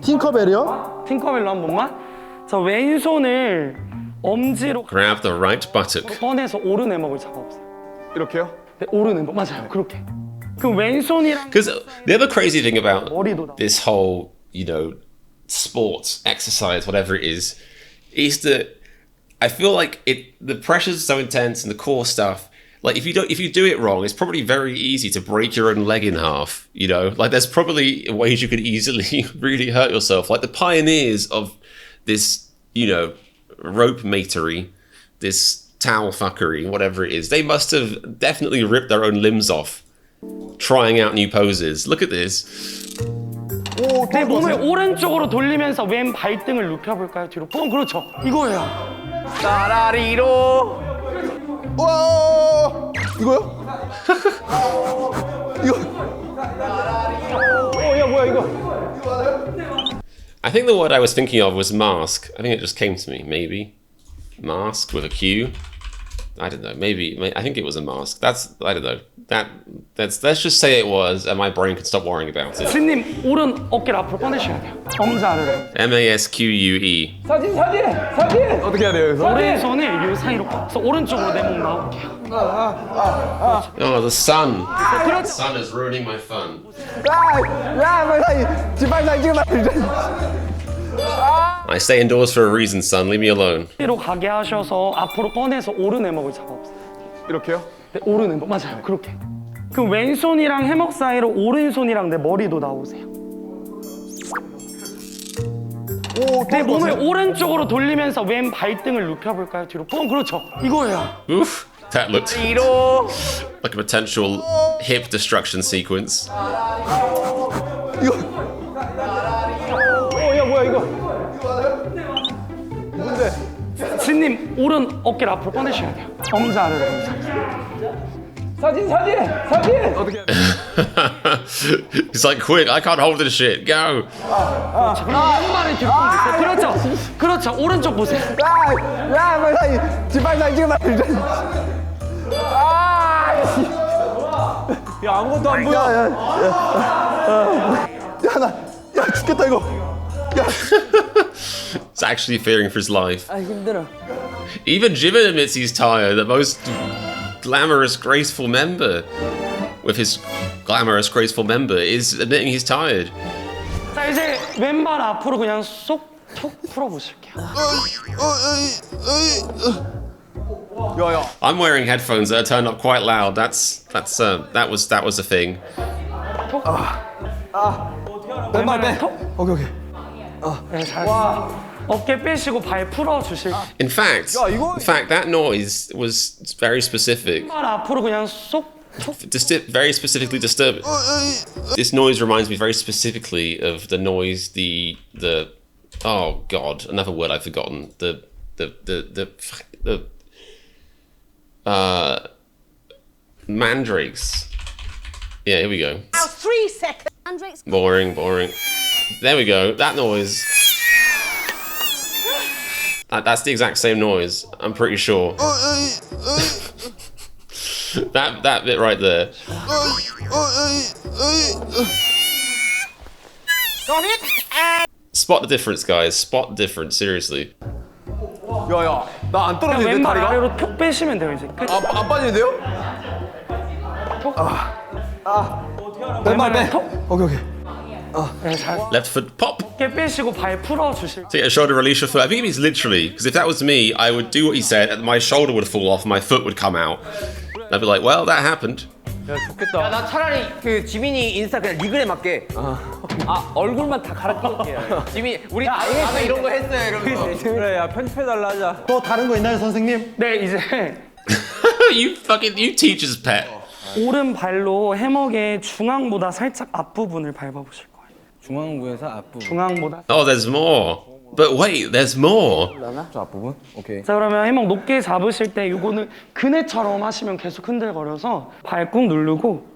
팅커벨이요? 팅커벨로 한 번만. 자, 왼손을 엄지로 Grab the right buttock. 꺼내서 오른 애먹을 잡아보세요. 이렇게요? 네, 오른 애먹 맞아요. 그렇게. 그럼 왼손이랑 Because the other crazy thing about 머리도 나. this whole, sports, exercise, whatever it is that I feel like the pressure's so intense and the core stuff. Like if you do it wrong, it's probably very easy to break your own leg in half. Like there's probably ways you could easily really hurt yourself. Like the pioneers of this, rope matery, this towel fuckery, whatever it is, they must have definitely ripped their own limbs off trying out new poses. Look at this. 내 몸을 오른쪽으로 돌리면서 왼 발등을 눕혀볼까요? 뒤로. 그렇죠. 이거예요. 따라리로 와 이거요? 이거 야 뭐야 이거 I think the word I was thinking of was mask. I think it just came to me, maybe. Mask with a Q. I don't know, maybe I think it was a mask. I don't know. let's just say it was, and my brain could stop worrying about it. 스님 오른 어깨를 앞으로 꺼내셔야 돼요. 엄지 아래로. MASQUE. 어떻게 해야 돼요, 여기서? 오른손을 이 사이로 꺼서 오른쪽으로 내 몸 나올게요. Oh, the sun. The sun is ruining my fun. I stay indoors for a reason, son. Leave me alone. 뒤로 가게 하셔서 앞으로 꺼내서 오른 해먹을 잡아보세요. 이렇게요? 네, 오른 해먹 맞아요. 그렇게. 그럼 왼손이랑 해먹 사이로 오른손이랑 내 머리도 나오세요. 내 몸을 오른쪽으로 돌리면서 왼 발등을 눕혀볼까요? 뒤로. 그렇죠. 이거예요. Oof. That looked like a potential hip destruction sequence. 야 뭐야 이거? 스님 오른 어깨를 앞으로 꺼내셔야 돼요. 엄지 아래로. 사진. 어떻게 해야 돼? He's like, quick, I can't hold this shit. Go. 왼발을 뒤로 꺼내세요. 그렇죠. 오른쪽 보세요. 야, 아무것도 안 보여. 야 죽겠다 이거. He's actually fearing for his life. 힘들어. Even Jimin admits he's tired. The most glamorous, graceful member with his glamorous, graceful member is admitting he's tired. 자 이제 왼발 앞으로 그냥 쏙 풀어보실게요. 야야. I'm wearing headphones that are turned up quite loud. That was a thing. 왼발 빼. 오케이. 네, 잘했어요. 어깨 빼시고 발 풀어주실. In fact, that noise was very specific. 왼발 앞으로 그냥 Very specifically disturbing. This noise reminds me very specifically of the noise the oh god, another word I've forgotten. The mandrakes. Yeah, here we go. Now 3 seconds. Mandrakes. Boring. There we go. That noise. That's the exact same noise. I'm pretty sure. that bit right there. Spot the difference, guys. Spot the difference. Seriously. 야야. 나 안 떨어지는데 왼발 다리가? 아래로 툭 빼시면 돼요 이제. 끝. 안 빠지는데요? 왼발 빼. 오케이. 네, 잘. Left foot pop. 어깨 빼시고 발 풀어주실. Take a shoulder, release your foot. I think it means literally, because if that was me, I would do what he said, and my shoulder would fall off, and my foot would come out. I'd be like, well, that happened. 좋겠다. 나 차라리 그 지민이 인스타 그냥 리글에 맞게. 얼굴만 다 갈아낄게요. 지민 우리 다음에 이런 거 했어요 이러면서. 그래, 야, 편집해달라 하자. 또 다른 거 있나요, 선생님? 네 이제 you teacher's pet. 오른 발로 해먹의 중앙보다 살짝 앞부분을 밟아보실 거예요. 중앙부에서 앞부분. 중앙보다. Oh, there's more. But wait, there's more. 저 앞부분? 오케이. 자 그러면 해먹 높게 잡으실 때 이거는 그네처럼 하시면 계속 흔들거려서 발 꾹 누르고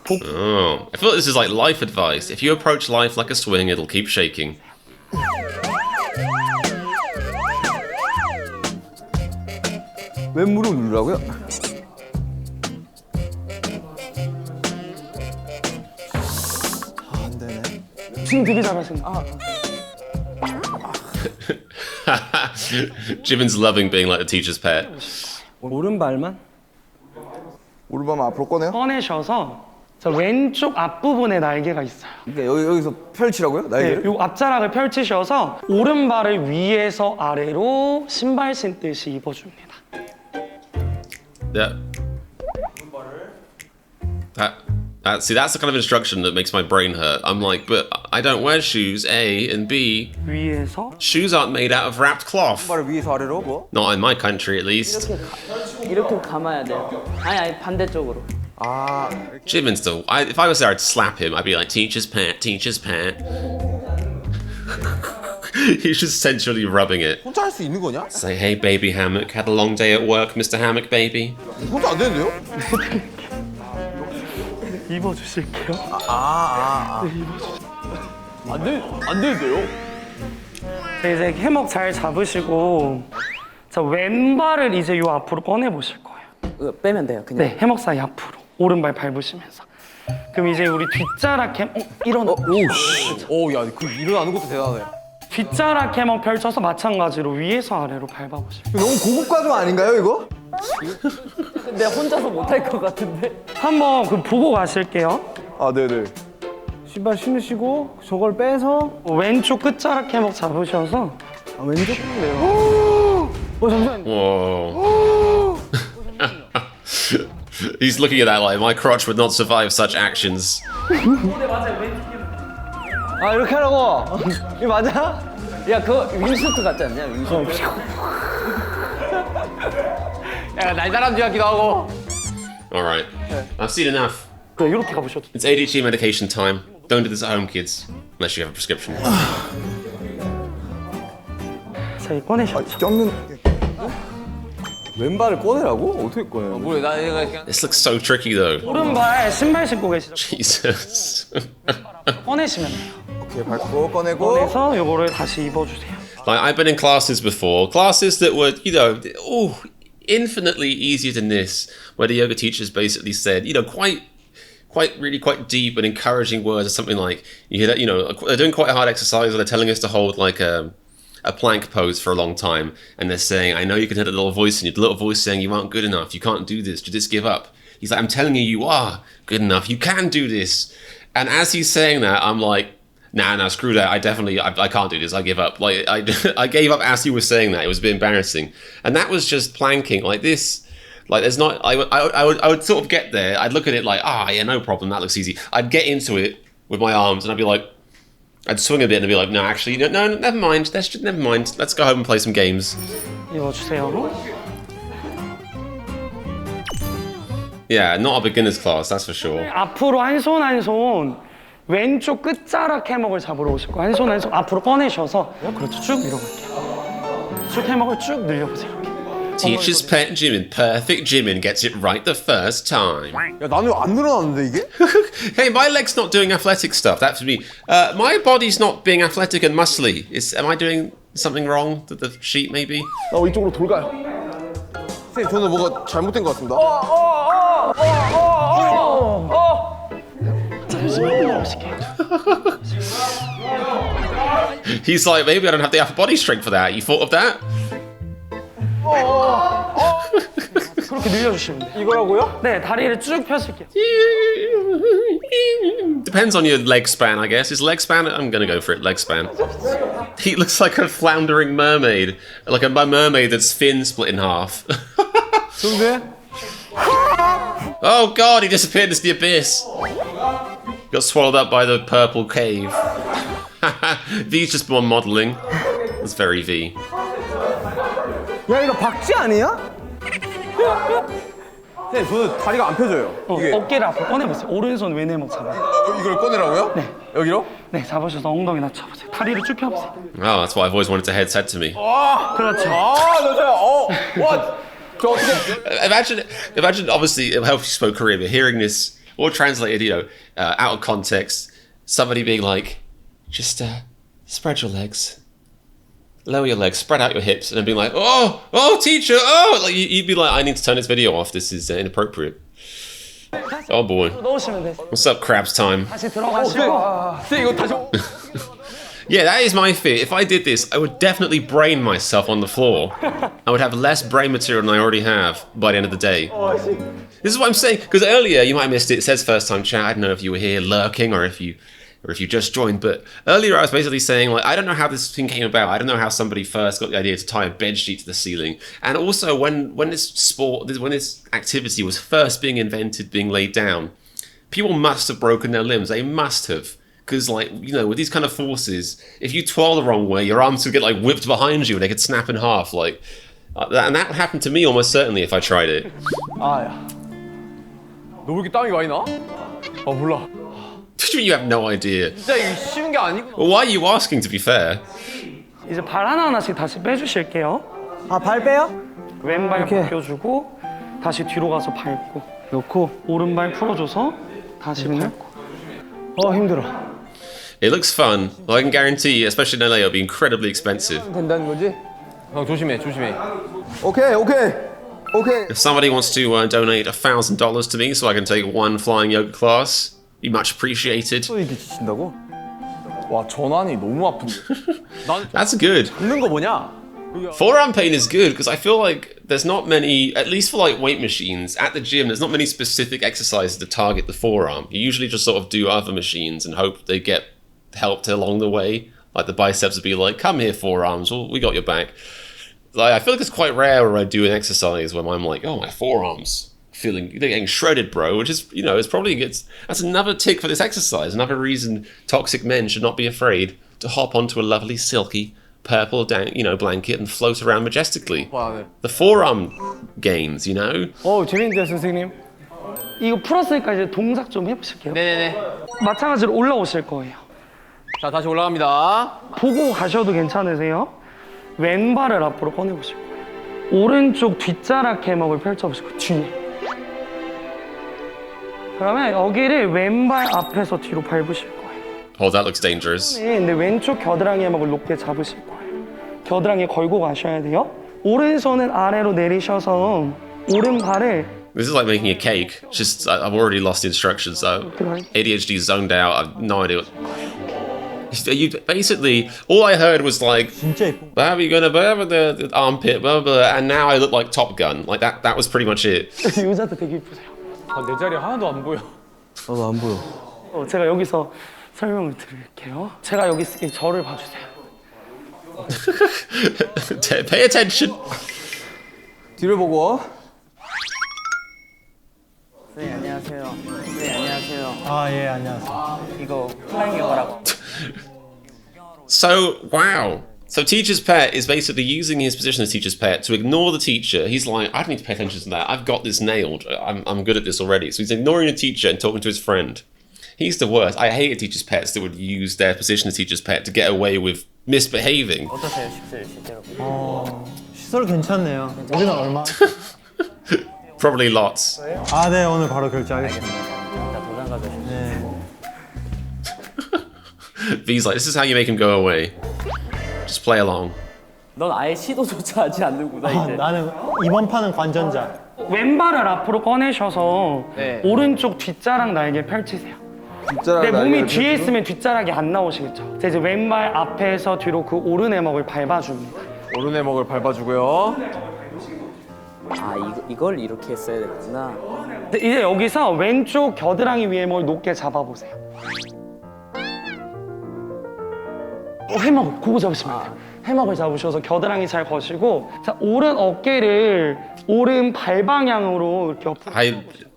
Oh, I feel like this is like life advice. If you approach life like a swing, it'll keep shaking. 왼 무릎 누르라고요? 안 되네. 지금 되게 잘하신다. Jimin's loving being like the teacher's pet. 오른발만? 오른발 앞으로 꺼내요? 꺼내셔서 자, 왼쪽 앞부분에 날개가 있어요. 그러니까 여기서 펼치라고요? 네, 날개를? 요 앞자락을 펼치셔서 오른발을 위에서 아래로 신발 신듯이 입어줍니다. Yeah. See, that's the kind of instruction that makes my brain hurt. I'm like, but I don't wear shoes, A, and B, 위에서 shoes aren't made out of wrapped cloth. 발을 위에서 아래로 뭐? Not in my country, at least. 이렇게 감아야 돼요. 아니 반대쪽으로. Jimin's still. If I was there, I'd slap him. I'd be like, teacher's pet, teacher's pet. He's just sensually rubbing it. 혼자 할 수 있는 거냐? Say, hey, baby hammock, had a long day at work, Mr. Hammock, baby. 혼자 안 되는데요? 입어주실게요. 안 되는데요? 자, 이제 해먹 잘 잡으시고 자 왼발을 이제 요 앞으로 꺼내 보실 거예요. 빼면 돼요. 그냥. 네, 해먹 사이 앞으로. 오른발 밟으시면서. 그럼 이제 우리 뒷자락 해먹 일어나. 오야 그 일어나는 것도 대단하네. 뒷자락 해먹 펼쳐서 마찬가지로 위에서 아래로 밟아보시면. 너무 고급 과정 아닌가요 이거? 근데 혼자서 못할 것 같은데. 한번 그 보고 가실게요. 아 네네. 신발 신으시고 저걸 빼서 왼쪽 끝자락 해먹 잡으셔서 왼쪽 빼요. 잠시만. Whoa. He's looking at that like my crotch would not survive such actions. 아 이렇게 하라고. 이거 맞아? 야 그거 윙슈트 같지 않냐? 윙슈트. 야 날다람 쥐 같기도 하고. All right, I've seen enough. 그래 이렇게 가보셔도 돼요. It's ADHD medication time. Don't do this at home, kids, unless you have a prescription. 자기 꺼내셨죠? 껴는 왼발을 꺼내라고? 어떻게 꺼내? 뭐야 나 이거 그냥. This looks so tricky though. 오른발 신발 신고 계시죠? Jesus. 꺼내시면 돼요. 오케이 밟고 꺼내고. 꺼내서 요거를 다시 입어주세요. Like I've been in classes before, classes that were, you know, infinitely easier than this, where the yoga teachers basically said, you know, quite deep and encouraging words or something like, you hear that, you know, they're doing quite a hard exercise, or they're telling us to hold like a plank pose for a long time, and they're saying, I know you can hear the little voice in you, the little voice saying you aren't good enough, you can't do this, you just give up. He's like, I'm telling you, you are good enough, you can do this. And as he's saying that, I'm like, nah, screw that. I can't do this. I give up. Like I gave up as he was saying that. It was a bit embarrassing, and that was just planking like this. Like there's not. I would sort of get there. I'd look at it like, yeah, no problem. That looks easy. I'd get into it with my arms, and I'd be like, I'd swing a bit and I'd be like, no, actually, no, never mind. Never mind. Let's go home and play some games. 입어주세요. Yeah, not a beginner's class, that's for sure. 앞으로 한 손 왼쪽 끝자락 해먹을 잡으러 오실 거예요. 한 손 앞으로 꺼내셔서 그렇죠. 쭉 밀어볼게요. 쭉 해먹을 쭉 늘려보세요. 이렇게. Teacher's pet Jimin, perfect Jimin gets it right the first time. 야 나는 왜 안 늘어났는데 이게? Hey, my leg's not doing athletic stuff. That's me. My body's not being athletic and muscly. Am I doing something wrong? The sheet maybe? 나 이쪽으로 돌가요. 선생님 저는 뭐가 잘못된 것 같습니다. He's like, maybe I don't have the upper body strength for that. You thought of that? 그렇게 늘려주시면 돼요. 이거라고요? 네, 다리를 쭉 펴실게요. Depends on your leg span, I guess. Is leg span? I'm gonna go for it. Leg span. He looks like a floundering mermaid, like a mermaid that's fin split in half. Oh God! He disappeared into the abyss. Got swallowed up by the purple cave. V's just more modeling. It's very V. 야 이거 박쥐 아니야? 선생님 저는 다리가 안 펴져요. 이게 어깨를 앞으로 꺼내보세요. 오른손 외내목 잡아요. 이걸 꺼내라고요? 네. 여기로? 네, 잡으셔서 엉덩이 낮춰보세요. 다리를 쭉 펴보세요. Oh, that's what I've always wanted to head said to me. 그렇죠. 와, 저 어떻게? Imagine. Obviously, it helps you spoke Korean, but hearing this or translated, you know, out of context, somebody being like, just spread your legs, lower your legs, spread out your hips, and then being like, oh, teacher, oh, like you'd be like, I need to turn this video off. This is inappropriate. Oh boy. 넣으시면 돼요. What's up, crabs time? 다시 들어가시고. 이거 다시. Yeah, that is my fear. If I did this, I would definitely brain myself on the floor. I would have less brain material than I already have by the end of the day. This is what I'm saying, because earlier, you might have missed it, it says first time chat, I don't know if you were here lurking or if you just joined, but earlier I was basically saying, like, I don't know how this thing came about. I don't know how somebody first got the idea to tie a bed sheet to the ceiling. And also, when this activity was first being invented, being laid down, people must have broken their limbs. They must have. Because, like, you know, with these kind of forces, if you twirl the wrong way, your arms would get, like, whipped behind you and they could snap in half, like... and that would happen to me almost certainly if I tried it. 너 왜 이렇게 땀이 많이 나? 몰라. You have no idea. 진짜 이거 쉬운 게 아니구나. Well, why are you asking, to be fair? 이제 발 하나하나씩 다시 빼주실게요. 아 발 빼요? 왼발 이렇게. 벗겨주고 다시 뒤로 가서 밟고 놓고 오른발 풀어줘서 다시 밟고. 힘들어. It looks fun. Well, I can guarantee you, especially in LA, it'll be incredibly expensive. 된다는 거지? 형 조심해. 오케이. 오케이. If somebody wants to donate $1,000 to me so I can take one flying yoga class, be much appreciated. 또 이게 지친다고? 와 전환이 너무 아픈데. That's good. 굽는 거 뭐냐? Forearm pain is good because I feel like there's not many, at least for like weight machines at the gym, there's not many specific exercises to target the forearm. You usually just sort of do other machines and hope they get helped along the way. Like the biceps would be like, come here forearms, well, we got your back. Like, I feel like it's quite rare where I do an exercise when I'm like, oh, my forearms they're getting shredded, bro, which is, you know, that's another tick for this exercise. Another reason toxic men should not be afraid to hop onto a lovely silky purple blanket and float around majestically. The forearm gains, you know? 재밌는데요, 선생님? 이거 풀었으니까 이제 동작 좀 해보실게요. 네네네. 마찬가지로 올라오실 거예요. 자, 다시 올라갑니다. 보고 가셔도 괜찮으세요? 왼발을 앞으로 꺼내보실 거예요. 오른쪽 뒷자락 해먹을 펼쳐보시고 뒤에. 그러면 여기를 왼발 앞에서 뒤로 밟으실 거예요. Oh, that looks dangerous. 근데 왼쪽 겨드랑이 해먹을 높게 잡으실 거예요. 겨드랑이 걸고 가셔야 돼요. 오른손은 아래로 내리셔서 오른발을 This is like making a cake. Just, I've already lost the instructions. So ADHD zoned out. I've no idea. You basically, all I heard was like, how are you gonna the armpit, blah, blah, blah, and now I look like Top Gun. Like that was pretty much it. 의자도 되게 이쁘세요. 내 자리 하나도 안 보여. 나도 안 보여. 제가 여기서 설명을 드릴게요. 제가 여기 있으니 저를 봐주세요. Pay attention. 뒤를 보고. 네, 안녕하세요. 네, 안녕하세요. 아, 예, 안녕하세요. 이거 플라잉 요가라고. So, wow. So teacher's pet is basically using his position as teacher's pet to ignore the teacher. He's like, I don't need to pay attention to that. I've got this nailed. I'm good at this already. So he's ignoring the teacher and talking to his friend. He's the worst. I hated teacher's pets that would use their position as teacher's pet to get away with misbehaving. 어떠세요, 식술 실제로? 시설 괜찮네요. 우리는 얼마? Probably lots. 아, 네, 오늘 바로 결제하겠습니다. 일단 도장 가져오시면. 네. V's like, this is how you make him go away. Just play along. 넌 아예 시도조차 하지 않는구나, 이제. 나는 이번 판은 관전자. 왼발을 앞으로 꺼내셔서 네. 오른쪽 뒷자락 날개 펼치세요. 내 몸이 뒤에 있으면 뒷자락이 안 나오시겠죠? 이제 왼발 앞에서 뒤로 그 오른 해먹을 밟아줍니다. 오른 해먹을 밟아주고요. 아, 이걸 이렇게 했어야 되구나. 이제 여기서 왼쪽 겨드랑이 위에 뭘 높게 잡아보세요. 해먹을, 그거 잡으시면 돼요. 해먹을 잡으셔서 겨드랑이 잘 거시고, 자, 오른 어깨를 오른 발 방향으로 이렇게 옆으로.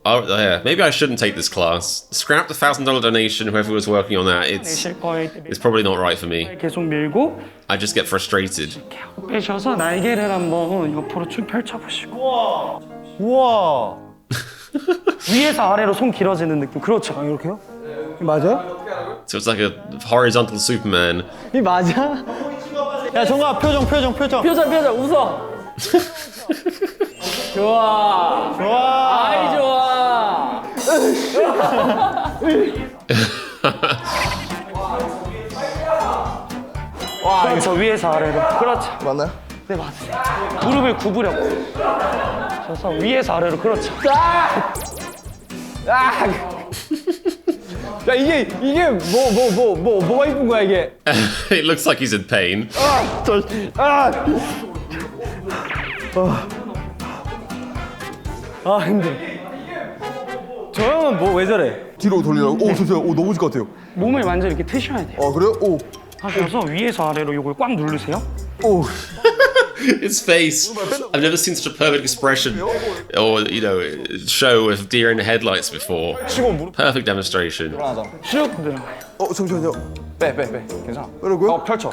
Yeah, maybe I shouldn't take this class. Scrap the $1,000 donation, whoever was working on that. 내실 거예요. It's probably not right for me. 계속 밀고 I just get frustrated. 빼셔서 날개를 한번 옆으로 쭉 펼쳐보시고. 우와. 위에서 아래로 손 길어지는 느낌. 그렇죠. 이렇게요? 맞아요? So it's like a horizontal Superman. 이 맞아? 야, 정아, 표정. 표정, 웃어. 좋아. 아이, 좋아. 그렇죠. 위에서 아래로. 그렇죠. 맞나요? 네, 맞아요. 무릎을 구부렸고. 그래서 위에서 아래로. 그렇죠. 야, 이게 뭐가 이쁜 거야, 이게? It looks like he's in pain. 아, 힘들어. 저 형은 뭐 왜 저래? 뒤로 돌리라고? 오, 좋세요. 오, 넘어질 것 같아요. 몸을 완전히 이렇게 트셔야 돼요. 아, 그래요? 오. 하셔서 위에서 아래로 이걸 꽉 누르세요. 오. His face. I've never seen such a perfect expression or, show of deer in the headlights before. Perfect demonstration. 쭉 들어가요. 잠시만요. 빼. 괜찮아. 그러고요? 펼쳐.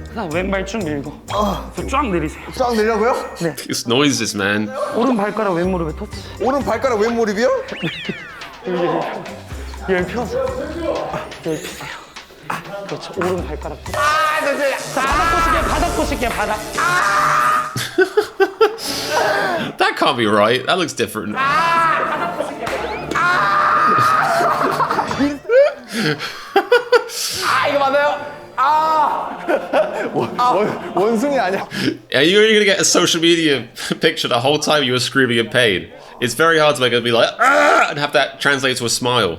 그다음 왼발 쭉 밀고. 그래서 쫙 내리세요. 쫙 내려고요? It's noises, man. 오른 발가락 왼 무릎에 터치. 오른 발가락 왼 무릎이요? 열 펴서. 열 피세요. 그렇죠. 오른 발가락. 자, 바닥 보실게요. 바닥. That can't be right. That looks different. 이거 맞나요? 원숭이 아니야. Are you really gonna get a social media picture the whole time you were screaming in pain? It's very hard to make it be like ah and have that translate to a smile.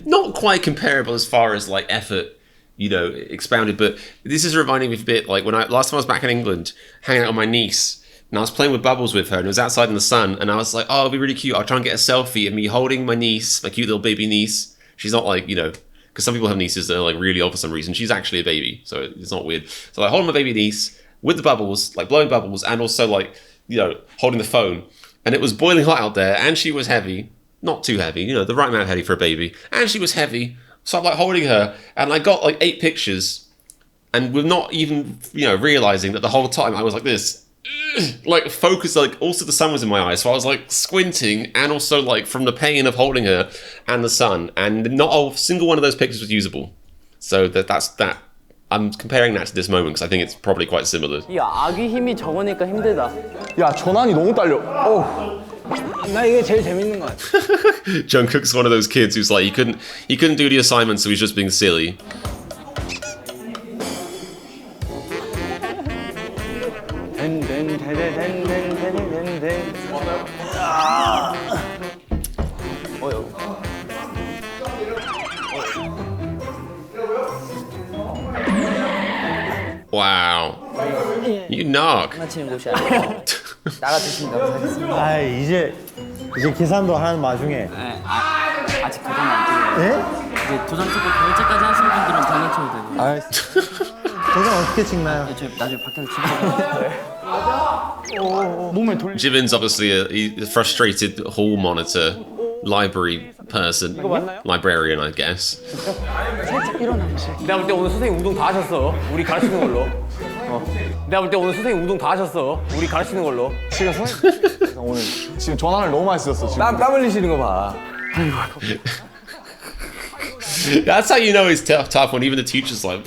Not quite comparable as far as like effort, you know, expounded, but this is reminding me a bit like when last time I was back in England, hanging out with my niece, and I was playing with bubbles with her, and it was outside in the sun, and I was like, oh, it'll be really cute. I'll try and get a selfie of me holding my niece, my cute little baby niece. She's not like, you know, because some people have nieces that are like really old for some reason. She's actually a baby, so it's not weird. So like holding my baby niece with the bubbles, like blowing bubbles, and also like, you know, holding the phone. And it was boiling hot out there, and she was heavy. Not too heavy, you know, the right amount of heavy for a baby. And she was heavy. So I'm like holding her, and I got like 8 pictures, and we're not even, you know, realizing that the whole time I was like this, like focused, like also the sun was in my eyes, so I was like squinting, and also like from the pain of holding her and the sun, and not a single one of those pictures was usable. So that's that. I'm comparing that to this moment because I think it's probably quite similar. 이 아기 힘이 적으니까 힘들다. 야, 전환이 너무 딸려. 나 이게 제일 재밌는 것 같아. Jungkook's one of those kids who's like he couldn't do the assignment, so he's just being silly. Wow. You knock. 장난치는 곳이 아니에요. 나가 드신다고 사겠습니다. 아 이제 계산도 하는 와중에. 네, 아직 도전 안 찍어요. 네? 이제 도전 찍고 결제까지 하신 분들은 장난쳐도 되고. 아 도장 어떻게 찍나요? 저 나중에 밖에서 찍어요. 몸을 돌려. Jimin's obviously a frustrated hall monitor, library person, librarian, I guess. 내가 볼 때 오늘 선생님 운동 다 하셨어. 우리 가르치는 걸로. 내가 볼 때 오늘 선생님 운동 다 하셨어. 우리 가르치는 걸로. 지금 선생님 오늘 지금 전환을 너무 많이 쓰셨어. 지금. 땀 흘리시는 거 봐. That's how you know it's tough when even the teacher's like,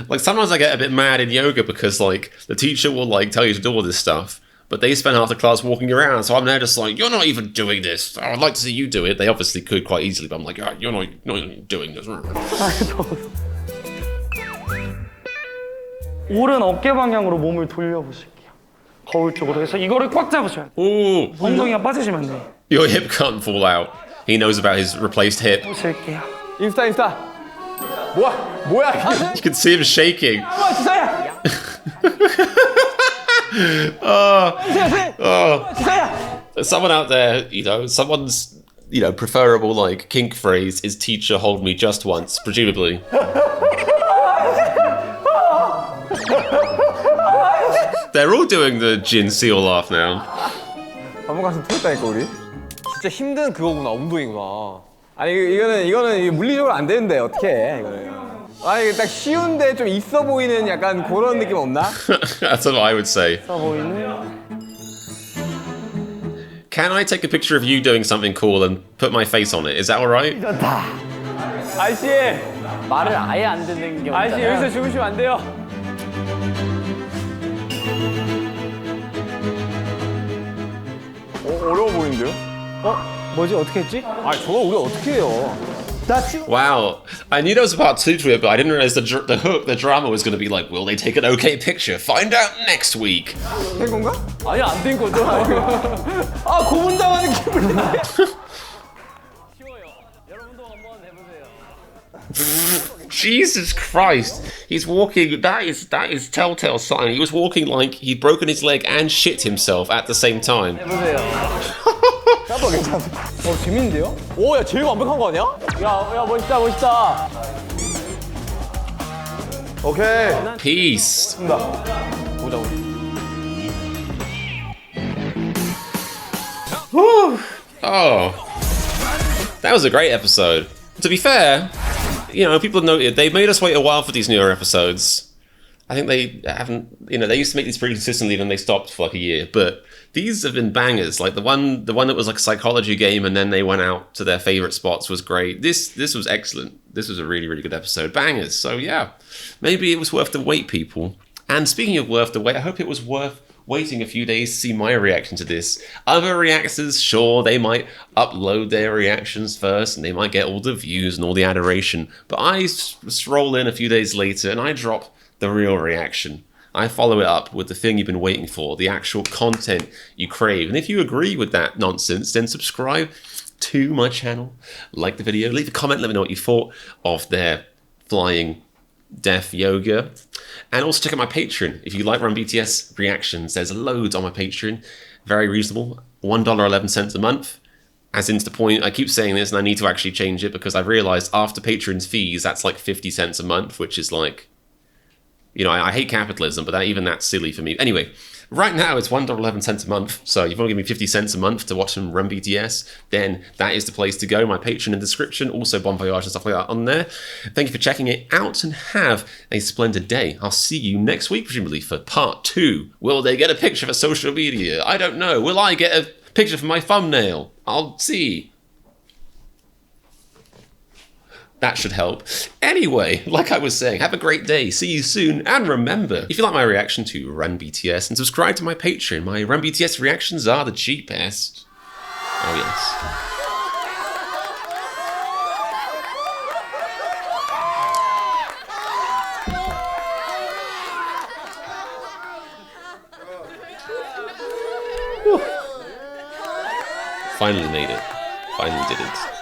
like sometimes I get a bit mad in yoga because like the teacher will like tell you to do all this stuff, but they spend half the class walking around. So I'm there just like, you're not even doing this. I'd like to see you do it. They obviously could quite easily, but I'm like, oh, you're not even doing this. 오른 어깨 방향으로 몸을 돌려보실게요. 거울 쪽으로 해서 이거를 꽉 잡으셔야 돼요. Ooh, 엉덩이가 빠지시면 돼요. your hip can't fall out. He knows about his replaced hip. 보실게요. 인스타. 뭐야 이게. You can see him shaking. Someone out there, you know, someone's, you know, preferable like kink phrase is "teacher, hold me just once," presumably. They're all doing the Jin Seal laugh now. 한번 가서 틀었다니까 우리. 진짜 힘든 그거구나. 운동이구나. 아니 이거는 물리적으로 안 되는데 어떻게 해 이거는. 아 이게 딱 쉬운데 좀 있어 보이는 약간 그런 느낌 없나? That's what I would say. 있어 보이는. Can I take a picture of you doing something cool and put my face on it? Is that all right? 아저씨, 말을 아예 안 듣는 경우 아저씨 있잖아요. 여기서 주무시면 안 돼요. 어려워 보이는데요? 뭐지 어떻게 했지? 아 저거 우리 어떻게 해요? Wow. I knew there was a part 2 to it, but I didn't realize the hook, the drama was going to be like, will they take an okay picture? Find out next week. 된 건가? 아니 안 된 거죠. 아 고문당하는 기분인데. 쉬워요. 여러분도 한번 해보세요. Jesus Christ. He's walking, that is telltale sign. He was walking like he'd broken his leg and shit himself at the same time. 해보세요. 재밌는데요? 오, 야 제일 완벽한 거 아니야? 야 멋있다. 오케이. Peace. 보자. Oh. That was a great episode. To be fair, you know, people noted they made us wait a while for these newer episodes. I think they haven't, you know, they used to make these pretty consistently, then they stopped for like a year. But these have been bangers. Like the one that was like a psychology game, and then they went out to their favorite spots was great. This was excellent. This was a really, really good episode. Bangers. So yeah, maybe it was worth the wait, people. And speaking of worth the wait, I hope it was worth waiting a few days to see my reaction to this. Other reactors, sure, they might upload their reactions first and they might get all the views and all the adoration. But I stroll in a few days later and I drop the real reaction. I follow it up with the thing you've been waiting for, the actual content you crave. And if you agree with that nonsense, then subscribe to my channel, like the video, leave a comment, let me know what you thought of their flying deaf yoga. And also check out my Patreon. If you like Run BTS reactions, there's loads on my Patreon. Very reasonable, $1.11 a month. As in to the point, I keep saying this and I need to actually change it because I realized after Patreon's fees, that's like 50 cents a month, which is like, you know, I hate capitalism, but even that's silly for me. Anyway, right now it's $1.11 a month, so if you want to give me 50 cents a month to watch some Run BTS, then that is the place to go. My Patreon in the description, also Bon Voyage and stuff like that on there. Thank you for checking it out and have a splendid day. I'll see you next week, presumably, for part 2. Will they get a picture for social media? I don't know. Will I get a picture for my thumbnail? I'll see. That should help. Anyway, like I was saying, have a great day. See you soon. And remember, if you like my reaction to Run BTS, and subscribe to my Patreon. My Run BTS reactions are the cheapest. Oh, yes. Finally made it. Finally did it.